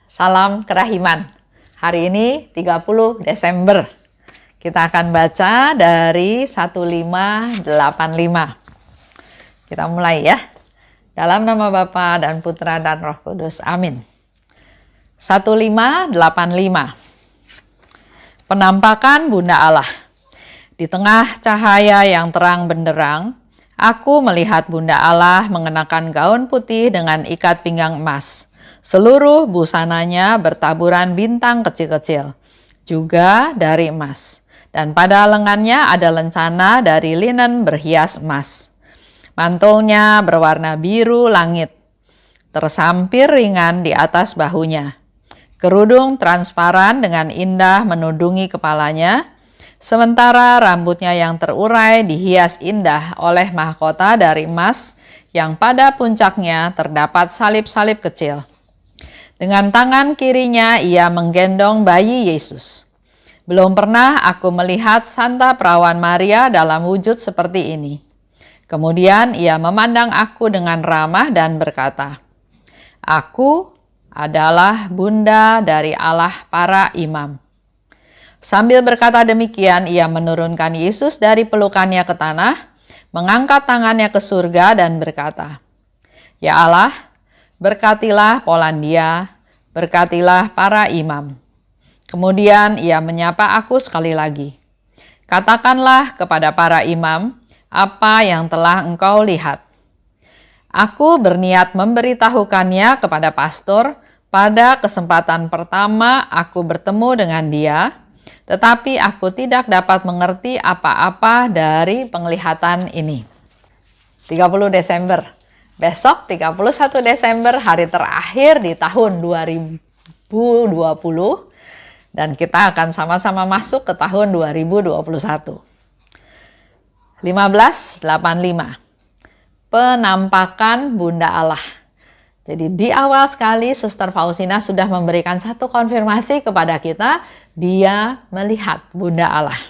Salam kerahiman. Hari ini 30 Desember. Kita akan baca dari 1585. Kita mulai ya. Dalam nama Bapa dan Putra dan Roh Kudus. Amin. 1585. Penampakan Bunda Allah. Di tengah cahaya yang terang benderang, aku melihat Bunda Allah mengenakan gaun putih dengan ikat pinggang emas. Seluruh busananya bertaburan bintang kecil-kecil, juga dari emas. Dan pada lengannya ada lencana dari linen berhias emas. Mantulnya berwarna biru langit, tersampir ringan di atas bahunya. Kerudung transparan dengan indah menudungi kepalanya, sementara rambutnya yang terurai dihias indah oleh mahkota dari emas yang pada puncaknya terdapat salib-salib kecil. Dengan tangan kirinya ia menggendong bayi Yesus. Belum pernah aku melihat Santa Perawan Maria dalam wujud seperti ini. Kemudian ia memandang aku dengan ramah dan berkata, "Aku adalah Bunda dari Allah para imam." Sambil berkata demikian, ia menurunkan Yesus dari pelukannya ke tanah, mengangkat tangannya ke surga dan berkata, "Ya Allah, berkatilah Polandia, berkatilah para imam." Kemudian ia menyapa aku sekali lagi. "Katakanlah kepada para imam apa yang telah engkau lihat." Aku berniat memberitahukannya kepada pastor pada kesempatan pertama aku bertemu dengan dia, tetapi aku tidak dapat mengerti apa-apa dari penglihatan ini. 30 Desember. Besok 31 Desember, hari terakhir di tahun 2020. Dan kita akan sama-sama masuk ke tahun 2021. 1585. Penampakan Bunda Allah. Jadi di awal sekali Suster Faustina sudah memberikan satu konfirmasi kepada kita. Dia melihat Bunda Allah.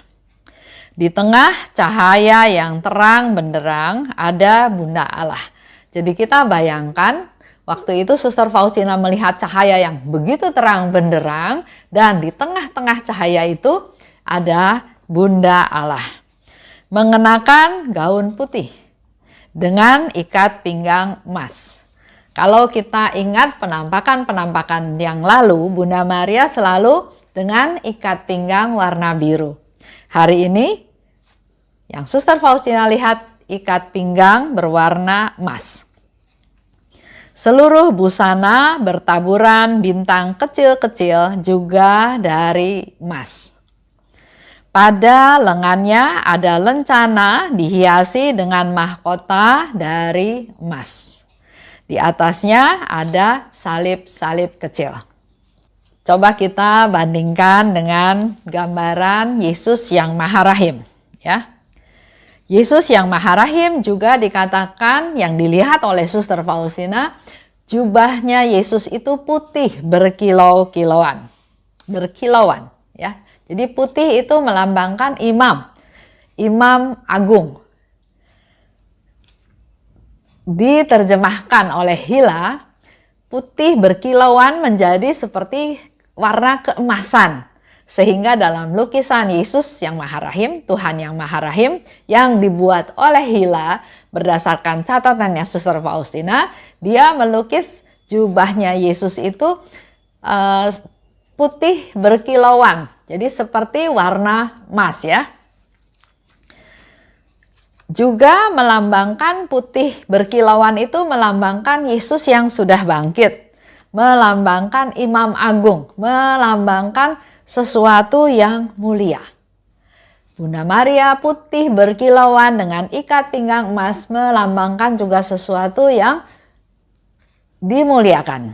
Di tengah cahaya yang terang benderang ada Bunda Allah. Jadi kita bayangkan waktu itu Suster Faustina melihat cahaya yang begitu terang benderang dan di tengah-tengah cahaya itu ada Bunda Allah. Mengenakan gaun putih dengan ikat pinggang emas. Kalau kita ingat penampakan-penampakan yang lalu, Bunda Maria selalu dengan ikat pinggang warna biru. Hari ini yang Suster Faustina lihat ikat pinggang berwarna emas. Seluruh busana bertaburan bintang kecil-kecil juga dari emas. Pada lengannya ada lencana dihiasi dengan mahkota dari emas. Di atasnya ada salib-salib kecil. Coba kita bandingkan dengan gambaran Yesus yang Maha Rahim, ya. Yesus yang Maha Rahim juga dikatakan yang dilihat oleh Suster Faustina, jubahnya Yesus itu putih berkilau-kilauan. Berkilauan, ya. Jadi putih itu melambangkan imam, imam agung. Diterjemahkan oleh Hila, putih berkilauan menjadi seperti warna keemasan. Sehingga dalam lukisan Yesus yang Maha Rahim, Tuhan yang Maha Rahim, yang dibuat oleh Hila berdasarkan catatannya Suster Faustina, dia melukis jubahnya Yesus itu putih berkilauan. Jadi seperti warna emas ya. Juga melambangkan putih berkilauan itu melambangkan Yesus yang sudah bangkit. Melambangkan imam agung, melambangkan sesuatu yang mulia. Bunda Maria putih berkilauan dengan ikat pinggang emas melambangkan juga sesuatu yang dimuliakan.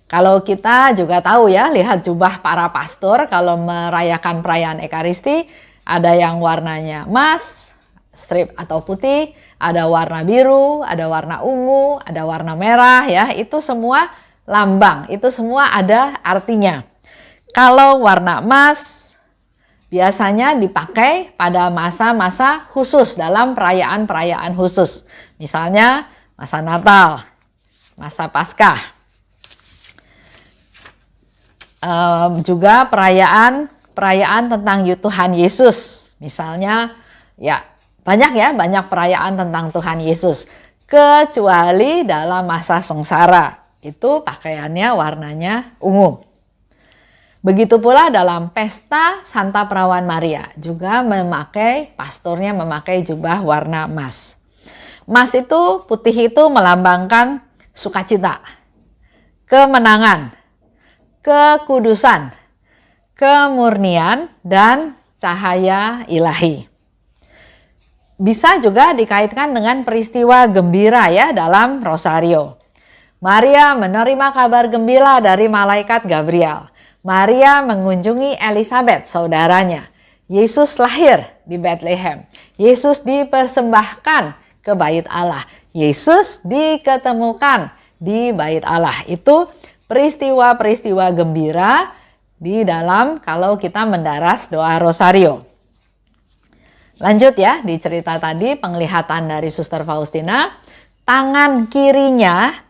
Kalau kita juga tahu ya, lihat jubah para pastor kalau merayakan perayaan Ekaristi, ada yang warnanya emas, strip atau putih, ada warna biru, ada warna ungu, ada warna merah ya, itu semua lambang, itu semua ada artinya. Kalau warna emas biasanya dipakai pada masa-masa khusus dalam perayaan-perayaan khusus. Misalnya masa Natal, masa Paskah. Juga perayaan tentang Tuhan Yesus. Misalnya ya banyak perayaan tentang Tuhan Yesus. Kecuali dalam masa sengsara, itu pakaiannya warnanya ungu. Begitu pula dalam pesta Santa Perawan Maria, juga pastornya memakai jubah warna emas. Emas itu, putih itu melambangkan sukacita, kemenangan, kekudusan, kemurnian, dan cahaya ilahi. Bisa juga dikaitkan dengan peristiwa gembira ya dalam Rosario. Maria menerima kabar gembira dari malaikat Gabriel. Maria mengunjungi Elizabeth, saudaranya. Yesus lahir di Bethlehem. Yesus dipersembahkan ke Bait Allah. Yesus diketemukan di Bait Allah. Itu peristiwa-peristiwa gembira di dalam kalau kita mendaras doa Rosario. Lanjut ya, di cerita tadi penglihatan dari Suster Faustina, tangan kirinya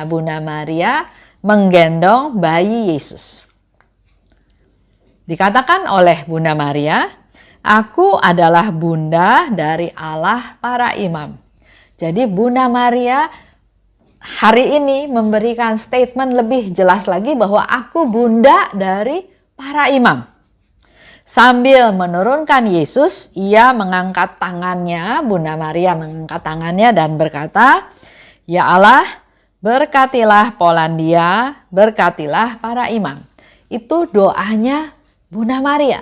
Bunda Maria menggendong bayi Yesus. Dikatakan oleh Bunda Maria, "Aku adalah bunda dari Allah para imam." Jadi Bunda Maria hari ini memberikan statement lebih jelas lagi bahwa aku bunda dari para imam. Sambil menurunkan Yesus, ia mengangkat tangannya, Bunda Maria mengangkat tangannya dan berkata, "Ya Allah, berkatilah Polandia, berkatilah para imam." Itu doanya Bunda Maria.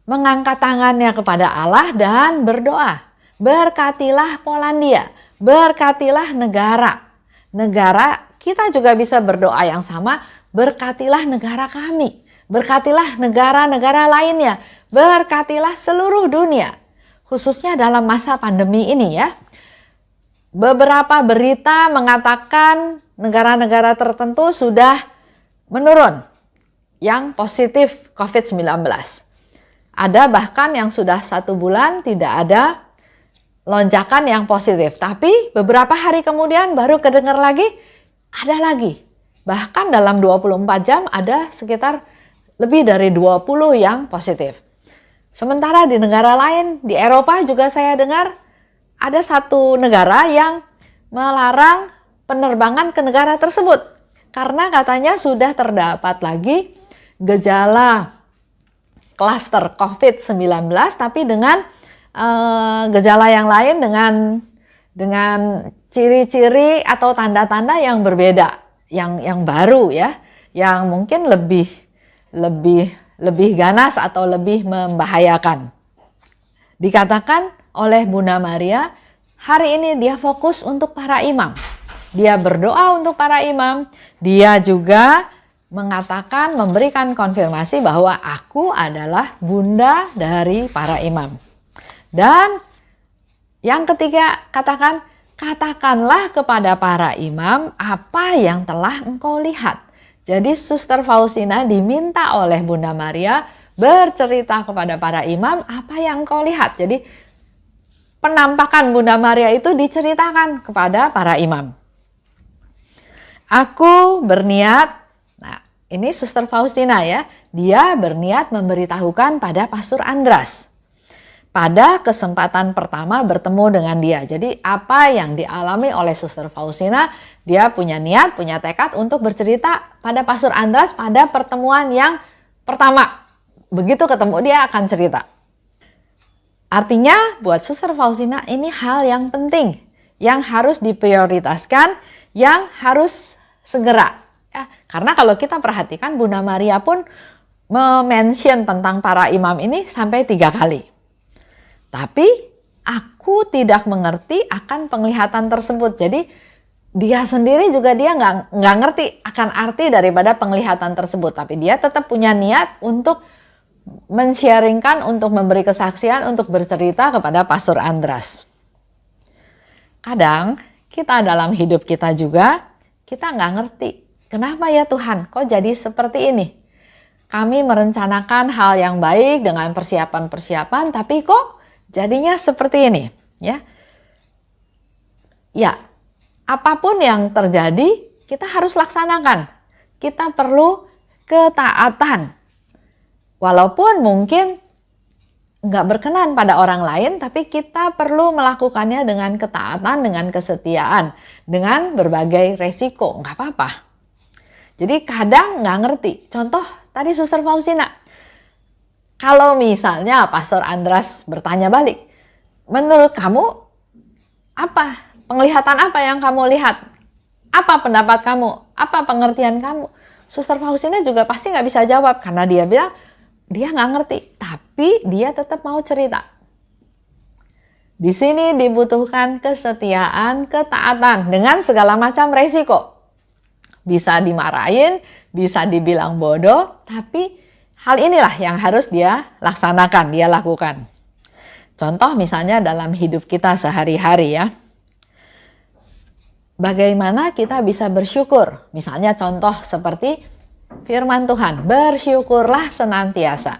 Mengangkat tangannya kepada Allah dan berdoa. Berkatilah Polandia, berkatilah negara. Kita juga bisa berdoa yang sama, berkatilah negara kami. Berkatilah negara-negara lainnya. Berkatilah seluruh dunia. Khususnya dalam masa pandemi ini ya. Beberapa berita mengatakan negara-negara tertentu sudah menurun yang positif COVID-19. Ada bahkan yang sudah 1 bulan tidak ada lonjakan yang positif. Tapi beberapa hari kemudian baru kedengar lagi, ada lagi. Bahkan dalam 24 jam ada sekitar lebih dari 20 yang positif. Sementara di negara lain, di Eropa juga saya dengar ada satu negara yang melarang penerbangan ke negara tersebut. Karena katanya sudah terdapat lagi gejala klaster COVID-19 tapi dengan gejala yang lain dengan ciri-ciri atau tanda-tanda yang berbeda, yang baru ya, yang mungkin lebih ganas atau lebih membahayakan. Dikatakan oleh Bunda Maria, hari ini dia fokus untuk para imam. Dia berdoa untuk para imam. Dia juga mengatakan, memberikan konfirmasi bahwa aku adalah bunda dari para imam. Dan yang ketiga, katakanlah kepada para imam apa yang telah engkau lihat. Jadi Suster Faustina diminta oleh Bunda Maria bercerita kepada para imam apa yang engkau lihat. Jadi penampakan Bunda Maria itu diceritakan kepada para imam. Aku berniat, nah ini Suster Faustina ya, dia berniat memberitahukan pada Pastor Andras. Pada kesempatan pertama bertemu dengan dia. Jadi apa yang dialami oleh Suster Faustina, dia punya niat, punya tekad untuk bercerita pada Pastor Andras pada pertemuan yang pertama. Begitu ketemu dia akan cerita. Artinya buat Suster Faustina ini hal yang penting, yang harus diprioritaskan, yang harus segera. Ya, karena kalau kita perhatikan Bunda Maria pun mention tentang para imam ini sampai 3 kali. Tapi aku tidak mengerti akan penglihatan tersebut. Jadi dia sendiri juga dia nggak ngerti akan arti daripada penglihatan tersebut. Tapi dia tetap punya niat untuk men-sharingkan, untuk memberi kesaksian, untuk bercerita kepada Pastor Andras. Kadang kita dalam hidup kita juga, kita nggak ngerti. Kenapa ya Tuhan, kok jadi seperti ini? Kami merencanakan hal yang baik dengan persiapan-persiapan, tapi kok jadinya seperti ini, ya. Ya, apapun yang terjadi, kita harus laksanakan. Kita perlu ketaatan. Walaupun mungkin nggak berkenan pada orang lain, tapi kita perlu melakukannya dengan ketaatan, dengan kesetiaan, dengan berbagai resiko, nggak apa-apa. Jadi kadang nggak ngerti. Contoh tadi Suster Faustina, kalau misalnya Pastor Andras bertanya balik, menurut kamu apa? Penglihatan apa yang kamu lihat? Apa pendapat kamu? Apa pengertian kamu? Suster Faustina juga pasti nggak bisa jawab karena dia bilang, dia nggak ngerti, tapi dia tetap mau cerita. Di sini dibutuhkan kesetiaan, ketaatan dengan segala macam resiko. Bisa dimarahin, bisa dibilang bodoh, tapi hal inilah yang harus dia laksanakan, dia lakukan. Contoh misalnya dalam hidup kita sehari-hari ya. Bagaimana kita bisa bersyukur? Misalnya contoh seperti firman Tuhan, bersyukurlah senantiasa.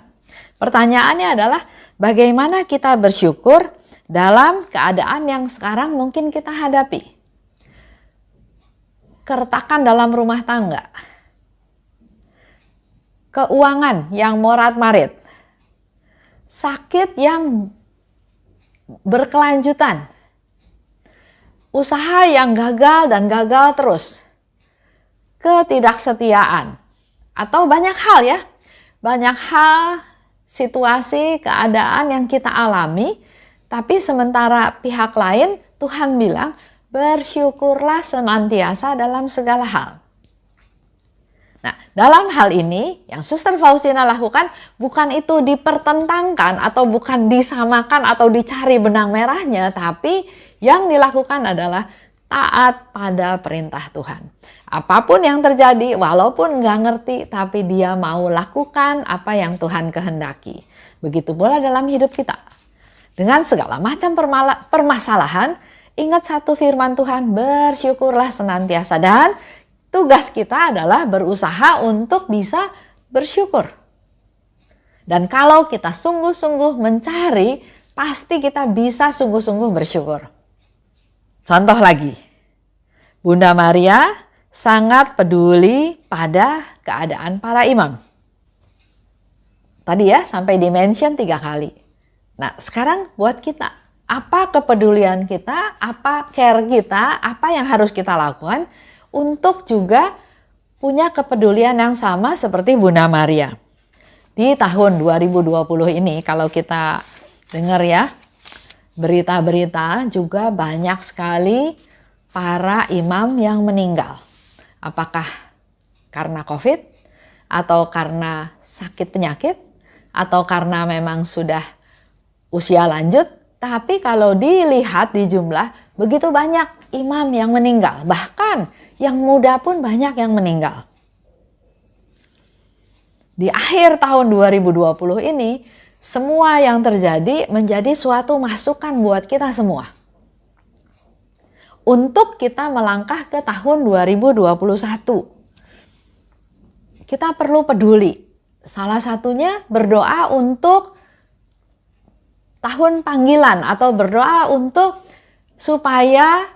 Pertanyaannya adalah bagaimana kita bersyukur dalam keadaan yang sekarang mungkin kita hadapi. Keretakan dalam rumah tangga. Keuangan yang morat-marit. Sakit yang berkelanjutan. Usaha yang gagal dan gagal terus. Ketidaksetiaan. Atau banyak hal ya, banyak hal, situasi, keadaan yang kita alami, tapi sementara pihak lain Tuhan bilang bersyukurlah senantiasa dalam segala hal. Nah, dalam hal ini yang Suster Faustina lakukan bukan itu dipertentangkan atau bukan disamakan atau dicari benang merahnya, tapi yang dilakukan adalah taat pada perintah Tuhan. Apapun yang terjadi, walaupun nggak ngerti, tapi dia mau lakukan apa yang Tuhan kehendaki. Begitu pula dalam hidup kita. Dengan segala macam permasalahan, ingat satu firman Tuhan, bersyukurlah senantiasa. Dan tugas kita adalah berusaha untuk bisa bersyukur. Dan kalau kita sungguh-sungguh mencari, pasti kita bisa sungguh-sungguh bersyukur. Contoh lagi, Bunda Maria sangat peduli pada keadaan para imam. Tadi ya sampai di-mention 3 kali. Nah sekarang buat kita, apa kepedulian kita, apa care kita, apa yang harus kita lakukan untuk juga punya kepedulian yang sama seperti Bunda Maria. Di tahun 2020 ini kalau kita dengar ya, berita-berita juga banyak sekali para imam yang meninggal. Apakah karena COVID, atau karena sakit penyakit, atau karena memang sudah usia lanjut. Tapi kalau dilihat di jumlah, begitu banyak imam yang meninggal. Bahkan yang muda pun banyak yang meninggal. Di akhir tahun 2020 ini, semua yang terjadi menjadi suatu masukan buat kita semua. Untuk kita melangkah ke tahun 2021. Kita perlu peduli. Salah satunya berdoa untuk tahun panggilan atau berdoa untuk supaya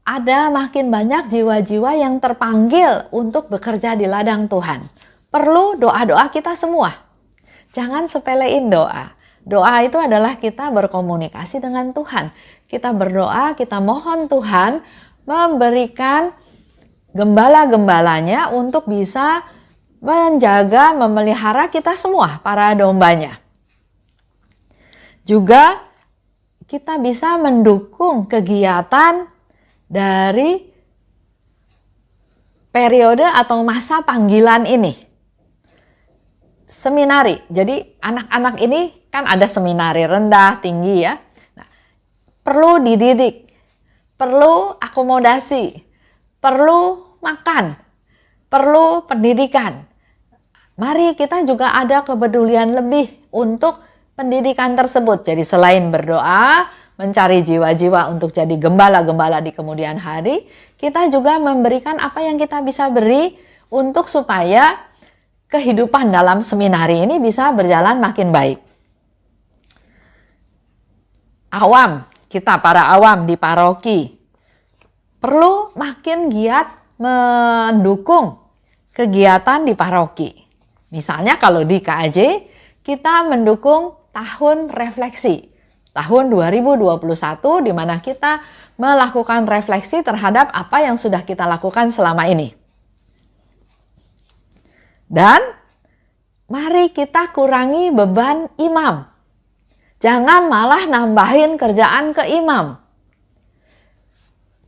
ada makin banyak jiwa-jiwa yang terpanggil untuk bekerja di ladang Tuhan. Perlu doa-doa kita semua. Jangan sepelein doa. Doa itu adalah kita berkomunikasi dengan Tuhan. Kita berdoa, kita mohon Tuhan memberikan gembala-gembalanya untuk bisa menjaga, memelihara kita semua, para dombanya. Juga kita bisa mendukung kegiatan dari periode atau masa panggilan ini. Seminari, jadi anak-anak ini kan ada seminari rendah, tinggi ya. Nah, perlu dididik, perlu akomodasi, perlu makan, perlu pendidikan. Mari kita juga ada kepedulian lebih untuk pendidikan tersebut. Jadi selain berdoa, mencari jiwa-jiwa untuk jadi gembala-gembala di kemudian hari, kita juga memberikan apa yang kita bisa beri untuk supaya kehidupan dalam seminari ini bisa berjalan makin baik. Awam, kita para awam di paroki perlu makin giat mendukung kegiatan di paroki. Misalnya kalau di KAJ, kita mendukung tahun refleksi. Tahun 2021 di mana kita melakukan refleksi terhadap apa yang sudah kita lakukan selama ini. Dan mari kita kurangi beban imam. Jangan malah nambahin kerjaan ke imam.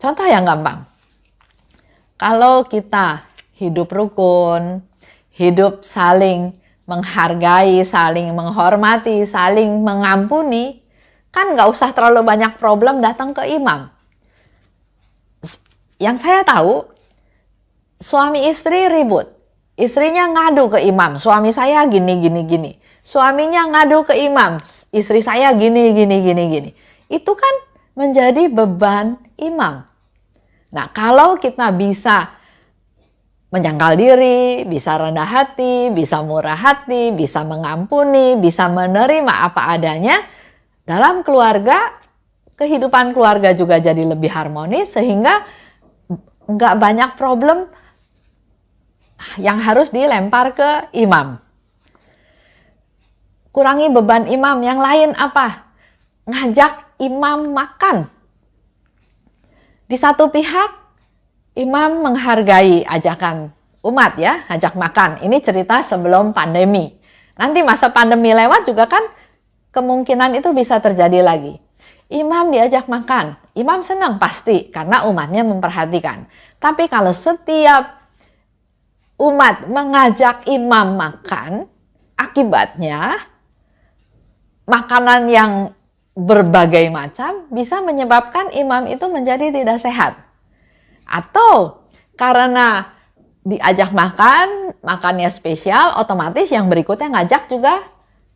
Contoh yang gampang. Kalau kita hidup rukun, hidup saling menghargai, saling menghormati, saling mengampuni, kan nggak usah terlalu banyak problem datang ke imam. Yang saya tahu, suami istri ribut. Istrinya ngadu ke imam, suami saya gini. Suaminya ngadu ke imam, istri saya gini. Itu kan menjadi beban imam. Nah, kalau kita bisa menyangkal diri, bisa rendah hati, bisa murah hati, bisa mengampuni, bisa menerima apa adanya, dalam keluarga, kehidupan keluarga juga jadi lebih harmonis sehingga nggak banyak problem yang harus dilempar ke imam. Kurangi beban imam. Yang lain apa? Ngajak imam makan. Di satu pihak, imam menghargai ajakan umat ya, ajak makan. Ini cerita sebelum pandemi. Nanti masa pandemi lewat juga kan kemungkinan itu bisa terjadi lagi. Imam diajak makan, imam senang pasti karena umatnya memperhatikan. Tapi kalau setiap umat mengajak imam makan, akibatnya makanan yang berbagai macam bisa menyebabkan imam itu menjadi tidak sehat. Atau karena diajak makan, makannya spesial, otomatis yang berikutnya ngajak juga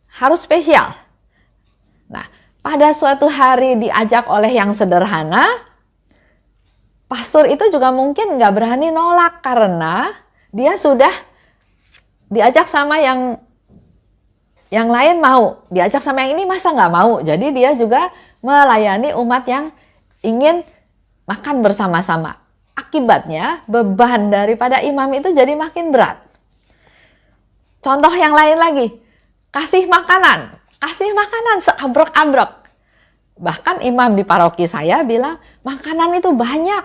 harus spesial. Nah, pada suatu hari diajak oleh yang sederhana, pastor itu juga mungkin nggak berani nolak karena dia sudah diajak sama yang lain mau, diajak sama yang ini masa nggak mau. Jadi dia juga melayani umat yang ingin makan bersama-sama. Akibatnya beban daripada imam itu jadi makin berat. Contoh yang lain lagi, kasih makanan seabrek-abrek. Bahkan imam di paroki saya bilang makanan itu banyak.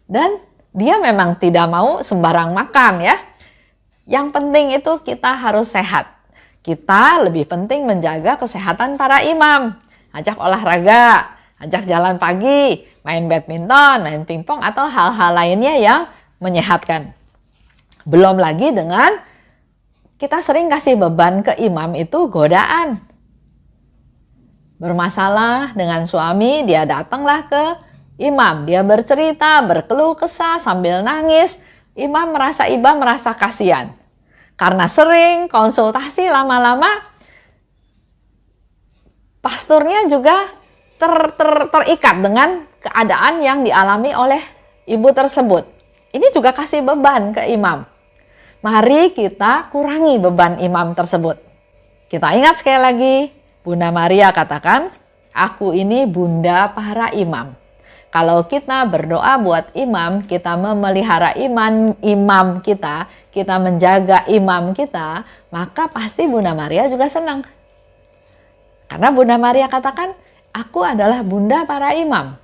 Dan dia memang tidak mau sembarang makan ya. Yang penting itu kita harus sehat. Kita lebih penting menjaga kesehatan para imam. Ajak olahraga, ajak jalan pagi, main badminton, main pingpong atau hal-hal lainnya yang menyehatkan. Belum lagi dengan kita sering kasih beban ke imam itu godaan. Bermasalah dengan suami, dia datanglah ke imam, dia bercerita, berkeluh kesah sambil nangis. Imam merasa kasihan. Karena sering konsultasi lama-lama, pastornya juga terikat dengan keadaan yang dialami oleh ibu tersebut. Ini juga kasih beban ke imam. Mari kita kurangi beban imam tersebut. Kita ingat sekali lagi, Bunda Maria katakan, aku ini bunda para imam. Kalau kita berdoa buat imam, kita memelihara imam kita menjaga imam kita, maka pasti Bunda Maria juga senang. Karena Bunda Maria katakan, aku adalah bunda para imam.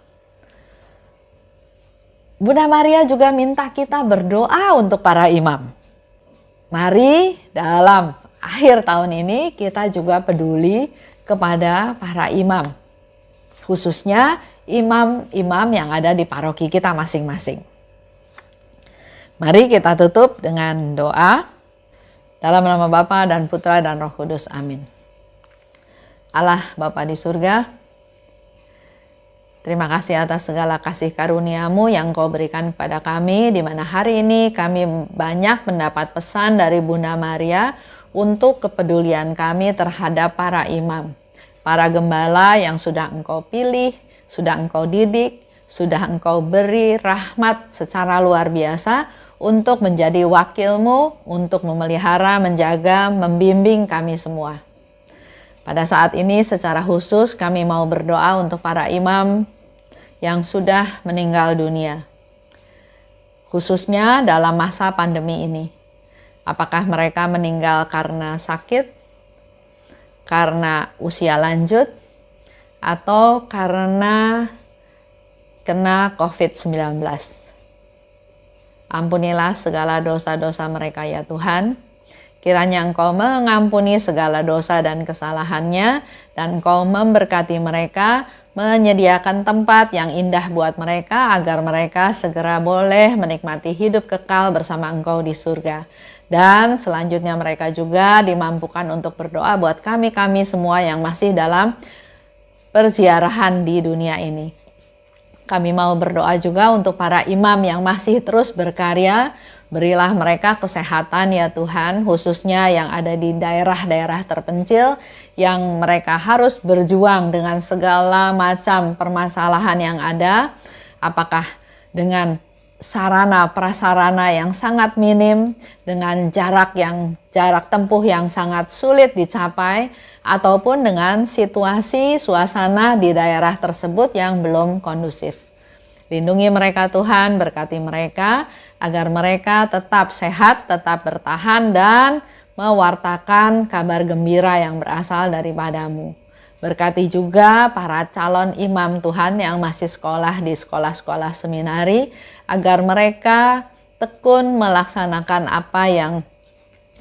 Bunda Maria juga minta kita berdoa untuk para imam. Mari dalam akhir tahun ini kita juga peduli kepada para imam. Khususnya imam-imam yang ada di paroki kita masing-masing. Mari kita tutup dengan doa. Dalam nama Bapa dan Putra dan Roh Kudus. Amin. Allah Bapa di surga, terima kasih atas segala kasih karunia-Mu yang Kau berikan kepada kami, di mana hari ini kami banyak mendapat pesan dari Bunda Maria untuk kepedulian kami terhadap para imam, para gembala yang sudah Engkau pilih, sudah Engkau didik, sudah Engkau beri rahmat secara luar biasa untuk menjadi wakil-Mu, untuk memelihara, menjaga, membimbing kami semua. Pada saat ini secara khusus kami mau berdoa untuk para imam yang sudah meninggal dunia. khususnya dalam masa pandemi ini. Apakah mereka meninggal karena sakit, karena usia lanjut, atau karena kena COVID-19. Ampunilah segala dosa-dosa mereka ya Tuhan. Kiranya Engkau mengampuni segala dosa dan kesalahannya, dan Engkau memberkati mereka, menyediakan tempat yang indah buat mereka, agar mereka segera boleh menikmati hidup kekal bersama Engkau di surga. Dan selanjutnya mereka juga dimampukan untuk berdoa buat kami-kami semua yang masih dalam perziarahan di dunia ini. Kami mau berdoa juga untuk para imam yang masih terus berkarya. Berilah mereka kesehatan ya Tuhan, khususnya yang ada di daerah-daerah terpencil, yang mereka harus berjuang dengan segala macam permasalahan yang ada. Apakah dengan sarana prasarana yang sangat minim, dengan jarak tempuh yang sangat sulit dicapai, ataupun dengan situasi suasana di daerah tersebut yang belum kondusif. Lindungi mereka Tuhan, berkati mereka agar mereka tetap sehat, tetap bertahan, dan mewartakan kabar gembira yang berasal daripadamu. Berkati juga para calon imam Tuhan yang masih sekolah di sekolah-sekolah seminari, agar mereka tekun melaksanakan apa yang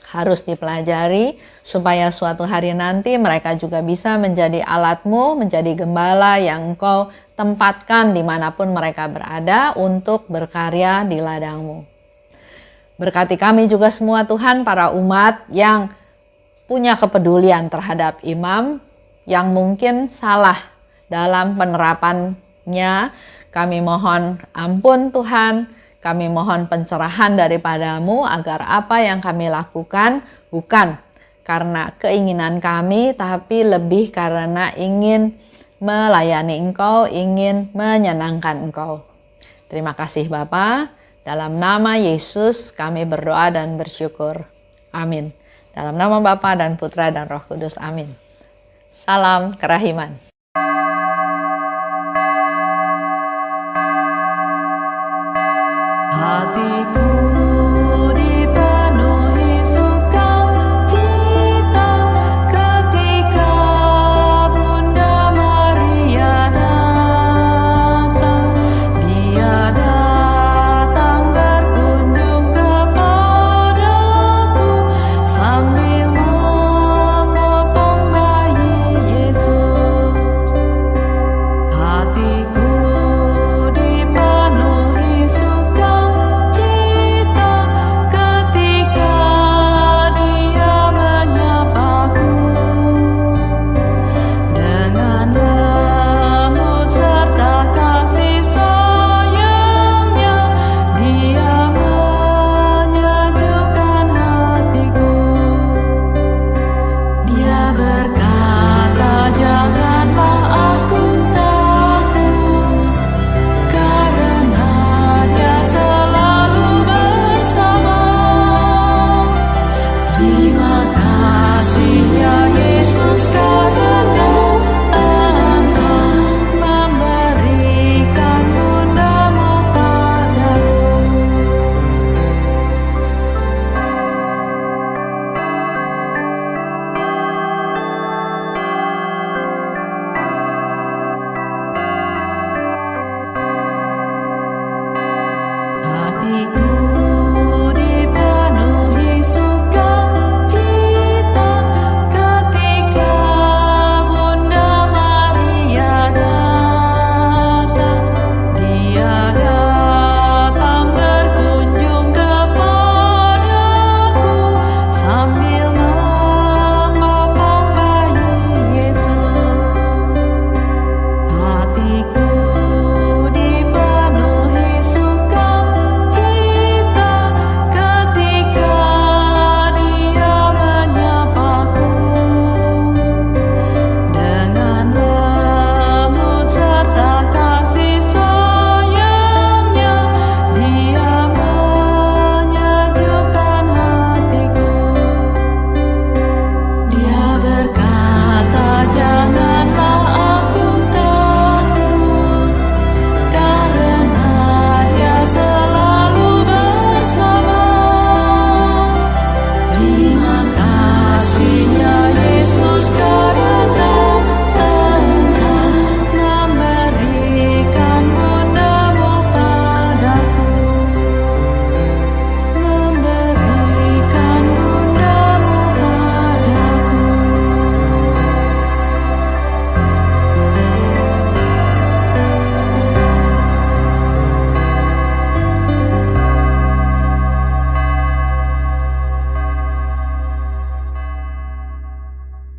harus dipelajari, supaya suatu hari nanti mereka juga bisa menjadi alat-Mu, menjadi gembala yang Engkau tempatkan dimanapun mereka berada untuk berkarya di ladang-Mu. Berkati kami juga semua Tuhan, para umat yang punya kepedulian terhadap imam, yang mungkin salah dalam penerapannya. Kami mohon ampun Tuhan, kami mohon pencerahan daripadamu, agar apa yang kami lakukan bukan karena keinginan kami, tapi lebih karena ingin melayani Engkau, ingin menyenangkan Engkau. Terima kasih Bapa. Dalam nama Yesus kami berdoa dan bersyukur. Amin. Dalam nama Bapa dan Putra dan Roh Kudus. Amin. Salam kerahiman. Hatiku